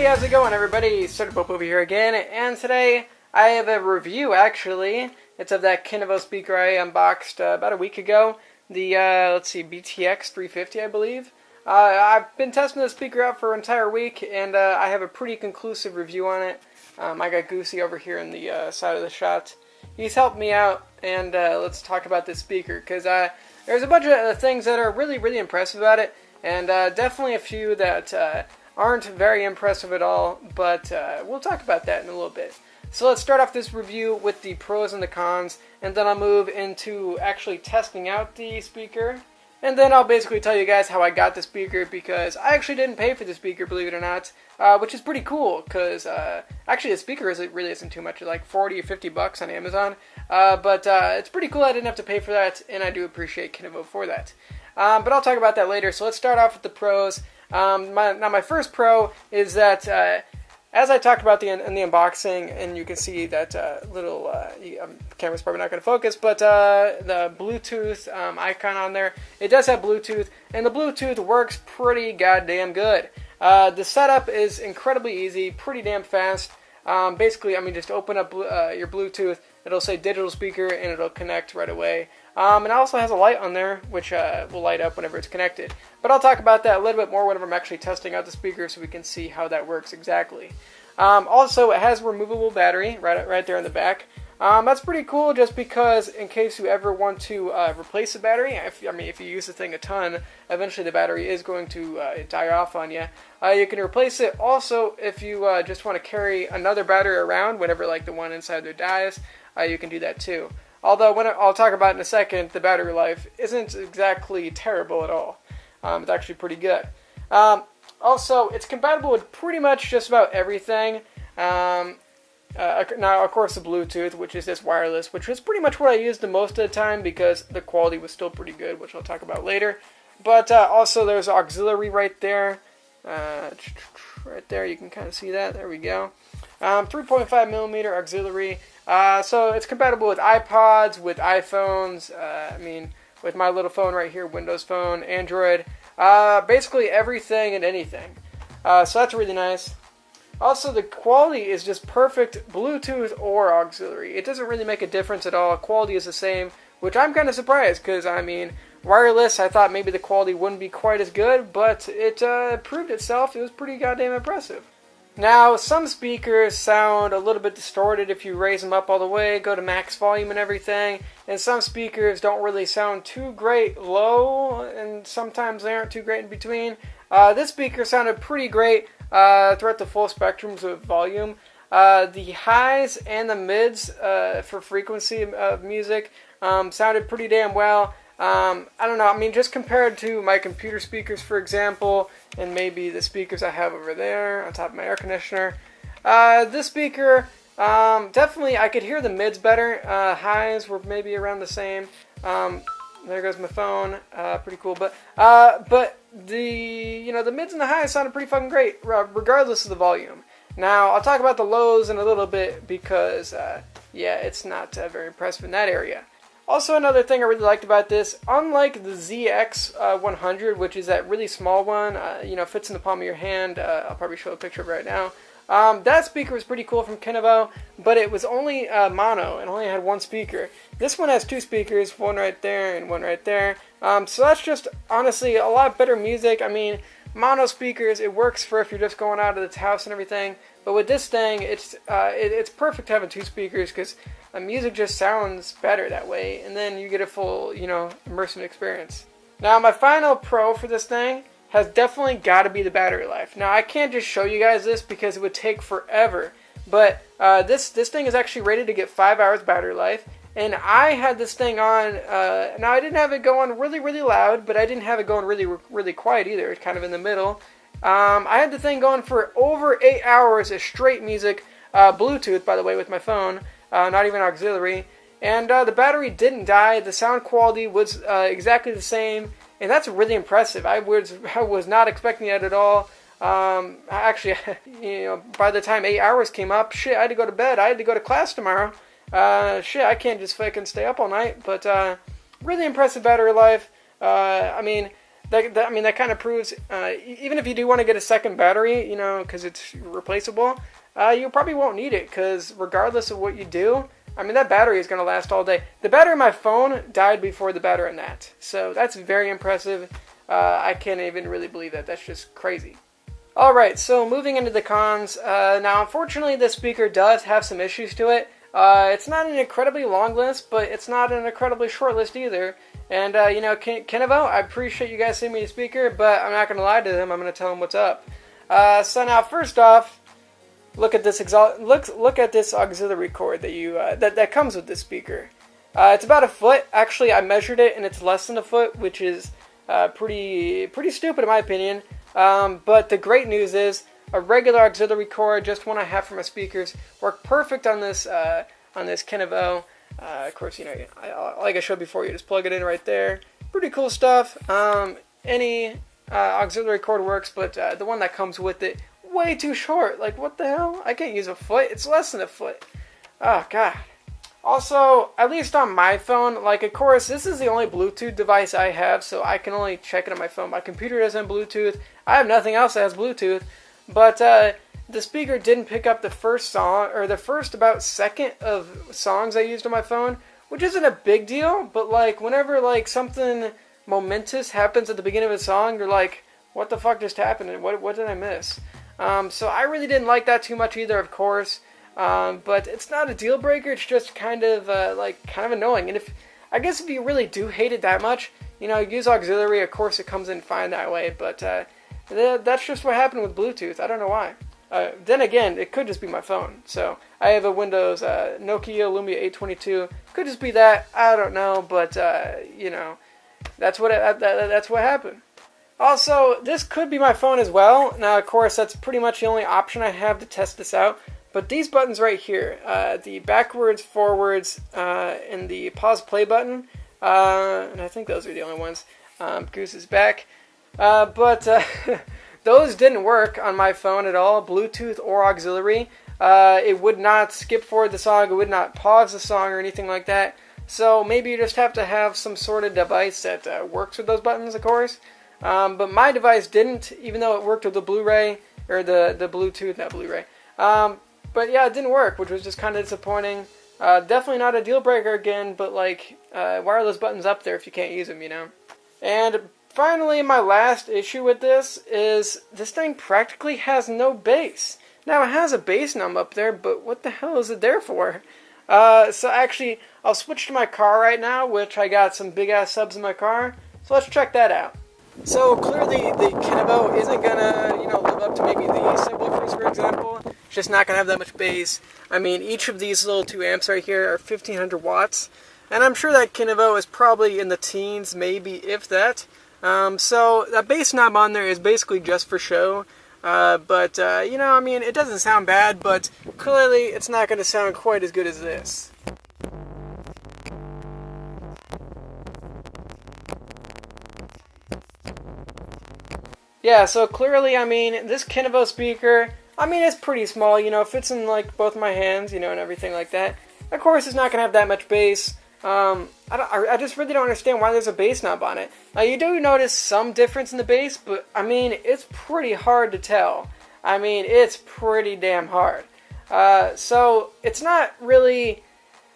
how's it going, everybody? SergeantPope over here again, and today I have a review, actually. It's of that Kinivo speaker I unboxed about a week ago. The, let's see, BTX350, I believe. I've been testing this speaker out for an entire week, and I have a pretty conclusive review on it. I got Goosey over here in the side of the shot. He's helped me out, and let's talk about this speaker, because there's a bunch of things that are really impressive about it, and definitely a few that aren't very impressive at all, but we'll talk about that in a little bit. So let's start off this review with the pros and the cons, and then I'll move into actually testing out the speaker. And then I'll basically tell you guys how I got the speaker, because I actually didn't pay for the speaker, believe it or not, which is pretty cool, because actually the speaker really isn't too much. It's like 40 or 50 bucks on Amazon, but it's pretty cool I didn't have to pay for that, and I do appreciate Kinivo for that. But I'll talk about that later, so let's start off with the pros. My first pro is that, as I talked about in the unboxing, and you can see that little, camera's probably not going to focus, but the Bluetooth icon on there, it does have Bluetooth, and the Bluetooth works pretty goddamn good. The setup is incredibly easy, pretty damn fast. Basically, I mean, just open up your Bluetooth, it'll say digital speaker, and it'll connect right away. And it also has a light on there, which will light up whenever it's connected. But I'll talk about that a little bit more whenever I'm actually testing out the speaker, so we can see how that works exactly. Also, it has a removable battery right there in the back. That's pretty cool, just because in case you ever want to replace the battery, if you use the thing a ton, eventually the battery is going to die off on you. You can replace it. Also, if you just want to carry another battery around whenever like the one inside there dies, you can do that too. Although, I'll talk about in a second, the battery life isn't exactly terrible at all. It's actually pretty good. Also, it's compatible with pretty much just about everything. Now, of course, the Bluetooth, which is this wireless, which is pretty much what I used the most of the time because the quality was still pretty good, which I'll talk about later. But also, there's auxiliary right there. Right there, you can kind of see that. There we go. 3.5 millimeter auxiliary. So it's compatible with iPods, with iPhones, with my little phone right here, Windows Phone, Android, basically everything and anything. So that's really nice. Also, the quality is just perfect, Bluetooth or auxiliary. It doesn't really make a difference at all. Quality is the same, which I'm kind of surprised, because, wireless, I thought maybe the quality wouldn't be quite as good, but it proved itself. It was pretty goddamn impressive. Now, some speakers sound a little bit distorted if you raise them up all the way, go to max volume and everything, and some speakers don't really sound too great low, and sometimes they aren't too great in between. This speaker sounded pretty great throughout the full spectrums of volume. The highs and the mids for frequency of music sounded pretty damn well. I don't know, just compared to my computer speakers, for example, and maybe the speakers I have over there on top of my air conditioner, this speaker, definitely, I could hear the mids better. Highs were maybe around the same. There goes my phone, pretty cool, but the mids and the highs sounded pretty fucking great, regardless of the volume. Now, I'll talk about the lows in a little bit, because, yeah, it's not very impressive in that area. Also, another thing I really liked about this, unlike the ZX100, which is that really small one, fits in the palm of your hand, I'll probably show a picture of it right now. That speaker was pretty cool from Kinivo, but it was only mono, and only had one speaker. This one has two speakers, one right there and one right there. So that's just, honestly, a lot better music. Mono speakers, it works for if you're just going out of the house and everything, but with this thing, it's perfect having two speakers, because music just sounds better that way, and then you get a full, immersive experience. Now, my final pro for this thing has definitely got to be the battery life. Now, I can't just show you guys this because it would take forever, but this thing is actually rated to get 5 hours battery life, and I had this thing on, now I didn't have it going really loud, but I didn't have it going really quiet either. It's kind of in the middle. I had the thing going for over 8 hours of straight music, Bluetooth, by the way, with my phone, not even auxiliary, and the battery didn't die. The sound quality was exactly the same, and that's really impressive. I was not expecting that at all. Actually, by the time 8 hours came up, shit, I had to go to bed. I had to go to class tomorrow. Shit, I can't just fucking stay up all night, but really impressive battery life. I mean, that kind of proves, even if you do want to get a second battery, you know, because it's replaceable, you probably won't need it, because regardless of what you do, I mean, that battery is going to last all day. The battery in my phone died before the battery in that, so that's very impressive. I can't even really believe that. That's just crazy. Alright, so moving into the cons. Now, unfortunately, this speaker does have some issues to it. It's not an incredibly long list, but it's not an incredibly short list either. And, you know, Kinivo, I appreciate you guys sending me a speaker, but I'm not going to lie to them. I'm going to tell them what's up. So now, first off, look at this look at this auxiliary cord that you that comes with this speaker. It's about a foot. Actually, I measured it, and it's less than a foot, which is pretty stupid in my opinion. But the great news is a regular auxiliary cord, just one I have for my speakers, work perfect on this Kinivo. Of course, you know, like I showed before, you just plug it in right there. Pretty cool stuff. Any auxiliary cord works, but the one that comes with it, way too short. Like, what the hell? I can't use a foot. It's less than a foot. Oh, God. Also, at least on my phone, like, of course, this is the only Bluetooth device I have, so I can only check it on my phone. My computer doesn't have Bluetooth. I have nothing else that has Bluetooth. But the speaker didn't pick up the first song, or the first about second of songs I used on my phone, which isn't a big deal, but, like, whenever, like, something momentous happens at the beginning of a song, you're like, what the fuck just happened, and what did I miss? So I really didn't like that too much either, of course. But it's not a deal breaker. It's just kind of annoying. And I guess if you really do hate it that much, you know, use auxiliary. Of course, it comes in fine that way. But that's just what happened with Bluetooth. I don't know why. Then again, it could just be my phone. So I have a Windows Nokia Lumia 822. Could just be that. I don't know. But you know, that's what happened. Also, this could be my phone as well. Now, of course, that's pretty much the only option I have to test this out. But these buttons right here, the backwards, forwards, and the pause play button, and I think those are the only ones. Goose is back. But those didn't work on my phone at all, Bluetooth or auxiliary. It would not skip forward the song, it would not pause the song or anything like that. So maybe you just have to have some sort of device that works with those buttons, of course. But my device didn't, even though it worked with the Blu-ray, or the Bluetooth, not Blu-ray. But yeah, it didn't work, which was just kind of disappointing. Definitely not a deal breaker again, but like, wireless buttons up there if you can't use them, you know. And finally, my last issue with this is this thing practically has no bass. Now, it has a bass num up there, but what the hell is it there for? So actually, I'll switch to my car right now, which I got some big-ass subs in my car. So let's check that out. So clearly the Kinivo isn't gonna, you know, live up to maybe the subwoofers, for example. It's just not gonna have that much bass. I mean, each of these little 2 amps right here are 1500 watts. And I'm sure that Kinivo is probably in the teens, maybe, if that. So that bass knob on there is basically just for show. But you know, I mean, it doesn't sound bad, but clearly it's not gonna sound quite as good as this. Yeah, so clearly, I mean, this Kinivo speaker, I mean, it's pretty small, you know, it fits in, like, both my hands, you know, and everything like that. Of course, it's not going to have that much bass. I just really don't understand why there's a bass knob on it. Now, you do notice some difference in the bass, but, I mean, it's pretty hard to tell. I mean, it's pretty damn hard. So, it's not really,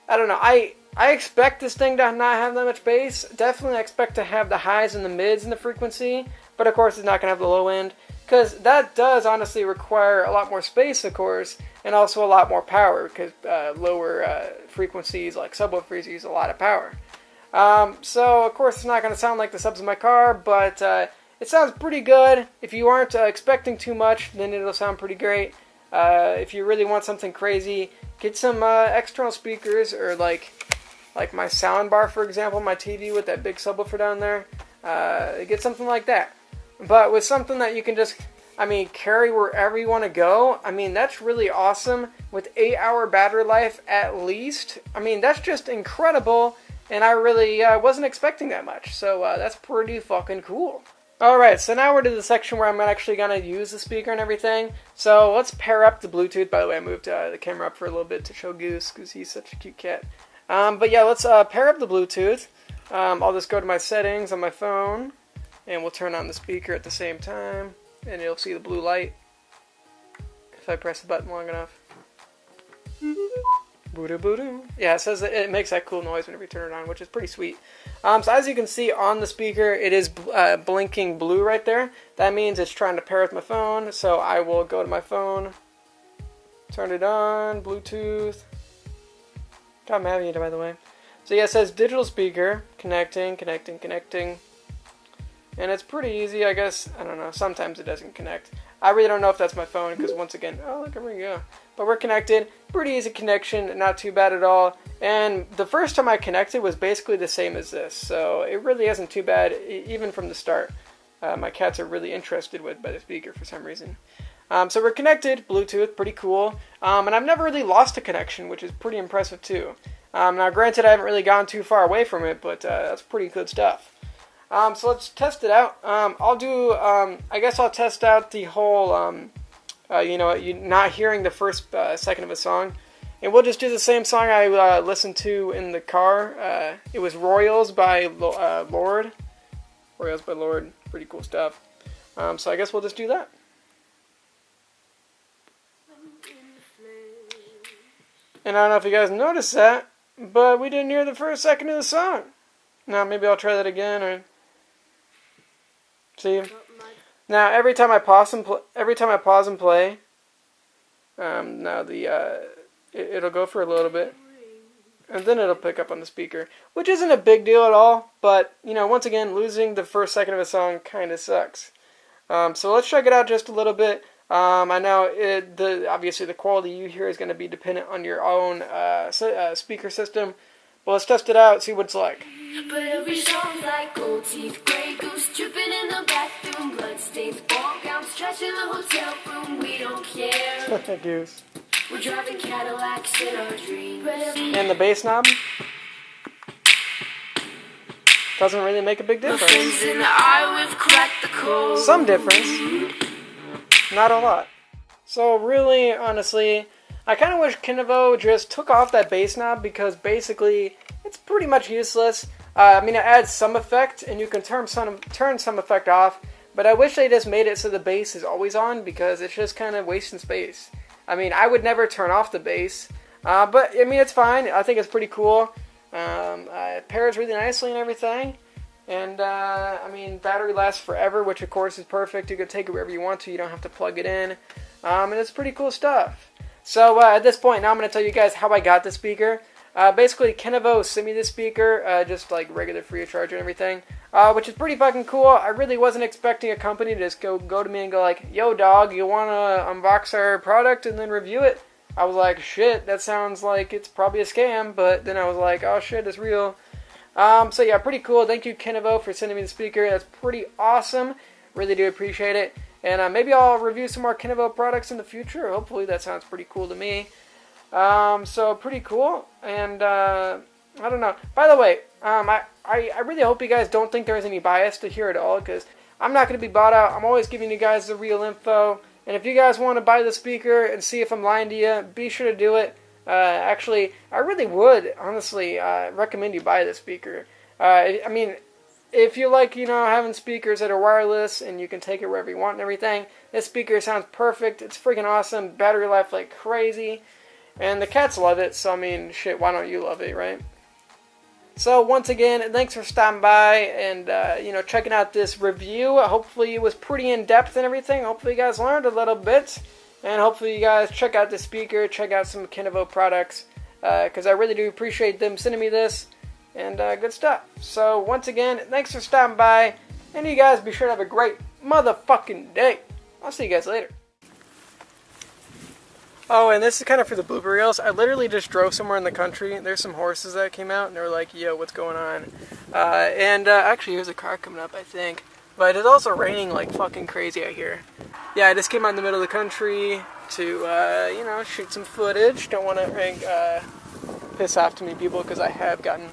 I don't know, I expect this thing to not have that much bass. Definitely expect to have the highs and the mids in the frequency. But of course, it's not going to have the low end, because that does honestly require a lot more space, of course, and also a lot more power, because lower frequencies like subwoofers use a lot of power. So, of course, it's not going to sound like the subs in my car, but it sounds pretty good. If you aren't expecting too much, then it'll sound pretty great. If you really want something crazy, get some external speakers, or like my soundbar, for example, my TV with that big subwoofer down there. Get something like that. But with something that you can just, I mean, carry wherever you want to go, I mean, that's really awesome. With 8-hour battery life at least, I mean, that's just incredible, and I really wasn't expecting that much. So that's pretty fucking cool. Alright, so now we're to the section where I'm actually going to use the speaker and everything. So let's pair up the Bluetooth. By the way, I moved the camera up for a little bit to show Goose, because he's such a cute cat. But yeah, let's pair up the Bluetooth. I'll just go to my settings on my phone. and we'll turn on the speaker at the same time, and you'll see the blue light if I press the button long enough. Boo-doo-boo-doo. Yeah, it says that it makes that cool noise whenever you turn it on, which is pretty sweet. So as you can see on the speaker, it is blinking blue right there. That means it's trying to pair with my phone, so I will go to my phone, turn it on, Bluetooth. God, I'm having it, by the way. So yeah, it says digital speaker, connecting. And it's pretty easy, I guess. I don't know, sometimes it doesn't connect. I really don't know if that's my phone, because once again, oh, look, here we go. But we're connected. Pretty easy connection, not too bad at all. And the first time I connected was basically the same as this, so it really isn't too bad, even from the start. My cats are really interested by the speaker for some reason. So we're connected, Bluetooth, pretty cool. And I've never really lost a connection, which is pretty impressive too. Now granted, I haven't really gone too far away from it, but that's pretty good stuff. So let's test it out. I guess I'll test out the whole, you not hearing the first second of a song. And we'll just do the same song I listened to in the car. It was Royals by Lorde. Royals by Lorde, pretty cool stuff. So I guess we'll just do that. And I don't know if you guys noticed that, but we didn't hear the first second of the song. Now maybe I'll try that again, or see. Now every time I pause and play, now it'll go for a little bit, and then it'll pick up on the speaker, which isn't a big deal at all. But once again, losing the first second of a song kind of sucks. So let's check it out just a little bit. I know obviously the quality you hear is going to be dependent on your own speaker system. But let's test it out, see what it's like. But every song's like gold teeth, gray goose dripping in the bathroom, bloodstains, ball gowns, trash in the hotel room. We don't care. Goose. We're driving Cadillacs in our dreams. And the bass knob doesn't really make a big difference. Some difference. Not a lot. So really, honestly, I kind of wish Kinivo just took off that bass knob, because basically it's pretty much useless. I mean, it adds some effect, and you can turn some effect off, but I wish they just made it so the bass is always on, because it's just kind of wasting space. I mean, I would never turn off the bass, but I mean, it's fine. I think it's pretty cool. It pairs really nicely and everything. And, I mean, battery lasts forever, which of course is perfect. You can take it wherever you want to. You don't have to plug it in. And it's pretty cool stuff. So, at this point, now I'm going to tell you guys how I got the speaker. Basically, Kinivo sent me the speaker, just like regular free of charge and everything, which is pretty fucking cool. I really wasn't expecting a company to just go to me and go like, yo, dog, you want to unbox our product and then review it? I was like, shit, that sounds like it's probably a scam. But then I was like, oh, shit, it's real. So yeah, pretty cool. Thank you, Kinivo, for sending me the speaker. That's pretty awesome. Really do appreciate it. And maybe I'll review some more Kinivo products in the future. Hopefully that sounds pretty cool to me. So pretty cool. And I don't know. By the way, I really hope you guys don't think there's any bias to here at all, because I'm not going to be bought out. I'm always giving you guys the real info. And if you guys want to buy the speaker and see if I'm lying to you, be sure to do it. Actually, I really would, honestly, recommend you buy this speaker. I mean, if you like, having speakers that are wireless and you can take it wherever you want and everything, this speaker sounds perfect. It's freaking awesome. Battery life like crazy. And the cats love it, so I mean, shit, why don't you love it, right? So once again, thanks for stopping by and, checking out this review. Hopefully it was pretty in-depth and everything. Hopefully you guys learned a little bit. And hopefully you guys check out the speaker, check out some Kinivo products, because I really do appreciate them sending me this, and good stuff. So once again, thanks for stopping by, and you guys be sure to have a great motherfucking day. I'll see you guys later. Oh, and this is kind of for the Blooper Reels. I literally just drove somewhere in the country. There's some horses that came out, and they were like, yo, what's going on? Actually, here's a car coming up, I think. But it's also raining like fucking crazy out here. Yeah, I just came out in the middle of the country to, shoot some footage. Don't want to piss off too many people, because I have gotten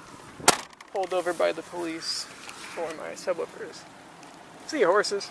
pulled over by the police for my subwoofers. See you, horses.